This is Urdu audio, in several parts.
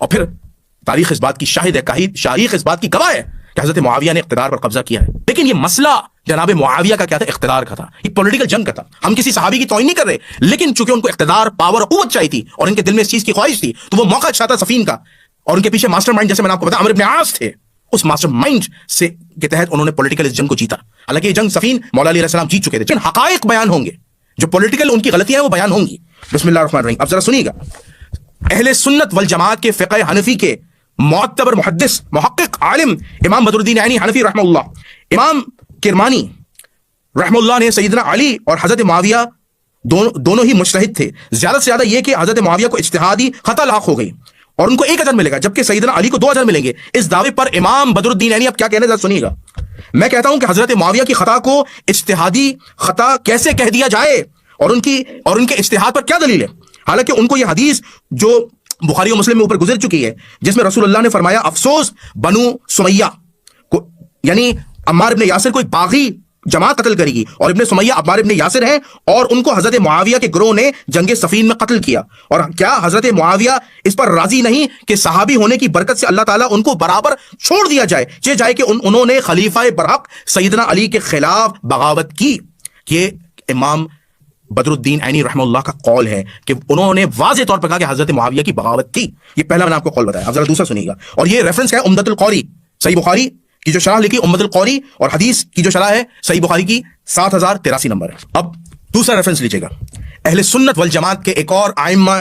اور پھر تاریخ اس بات کی شاہد ہے، تاریخ اس بات کی گواہ ہے کہ حضرت معاویہ نے اقتدار پر قبضہ کیا ہے. لیکن یہ مسئلہ جناب معاویہ کا کیا تھا؟ اقتدار کا تھا، ایک پولیٹیکل جنگ کا تھا. ہم کسی صحابی کی توہین نہیں کر رہے، لیکن چونکہ ان کو اقتدار، پاور، قوت چاہیے تھی اور ان کے دل میں اس چیز کی خواہش تھی، تو وہ موقع اچھا تھا صفین کا. اور ان کے پیچھے ماسٹر مائنڈ، جیسے میں نے آپ کو بتایا، عمرو بن عاص تھے. اس ماسٹر مائنڈ سے کے تحت انہوں نے پولیٹیکل اس جنگ کو جیتا. حالانکہ یہ جنگ صفین مولا علی علیہ السلام جیت چکے تھے، لیکن حقائق بیان ہوں گے، جو پولیٹیکل ان کی غلطیاں ہیں وہ بیان ہوں گی. بسم اللہ الرحمن الرحیم. اب ذرا سنیے گا. اہل سنت والجماعت کے فقہ حنفی کے معتبر محدث، محقق، عالم امام بدر الدین عینی حنفی رحمہ اللہ، امام کرمانی رحمہ اللہ نے سیدنا علی اور حضرت معاویہ دونوں ہی مجتہد تھے. زیادہ سے زیادہ یہ کہ حضرت معاویہ کو اجتہادی خطا لاحق ہو گئی اور ان کو 1 اجر ملے گا، جبکہ سیدنا علی کو 2 اجر ملیں گے. اس دعوے پر امام بدر الدین عینی اب کیا کہنے، ذرا سنیے گا. میں کہتا ہوں کہ حضرت معاویہ کی خطا کو اجتہادی خطا کیسے کہہ دیا جائے، اور ان کے اجتہاد پر کیا دلیل ہے. حالانکہ ان کو یہ حدیث جو بخاری و مسلم میں اوپر گزر چکی ہے، جس میں رسول اللہ نے فرمایا افسوس بنو سمیہ کو، یعنی عمار ابن یاسر کو ایک باغی جماعت قتل کرے گی، اور ابن سمیہ عمار ابن یاسر ہیں، اور ان کو حضرت معاویہ کے گروہ نے جنگ صفین میں قتل کیا. اور کیا حضرت معاویہ اس پر راضی نہیں کہ صحابی ہونے کی برکت سے اللہ تعالیٰ ان کو برابر چھوڑ دیا جائے کہ انہوں نے خلیفہ برحق سیدنا علی کے خلاف بغاوت کی. یہ امام بدر الدین عینی رحمہ اللہ کا قول ہے کہ انہوں نے واضح طور پر کہا کہ حضرت معاویہ کی بغاوت کی. یہ پہلا میں نے آپ کو قول بتایا. اب ذرا دوسرا سنیے گا، اور یہ ریفرنس ہے امدۃ القوری، صحیح بخاری کی جو شرح لکھی امدۃ القوری، اور حدیث کی جو شرح ہے صحیح بخاری کی 7083 نمبر ہے. اب دوسرا ریفرنس لیجیے گا. اہل سنت والجماعت کے ایک اور ائمہ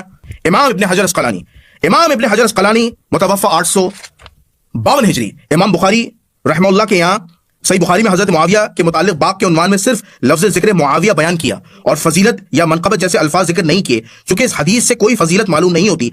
امام ابن حجر اسقلانی. امام ابن حجر اسقلانی متوفی 852 ہجری. امام بخاری رحمہ اللہ کے یہاں صحیح بخاری میں حضرت معاویہ کے متعلق باب کے عنوان میں صرف لفظ ذکر معاویہ بیان کیا اور فضیلت یا منقبت جیسے الفاظ ذکر نہیں کیے. چونکہ اس حدیث سے کوئی فضیلت معلوم نہیں ہوتی،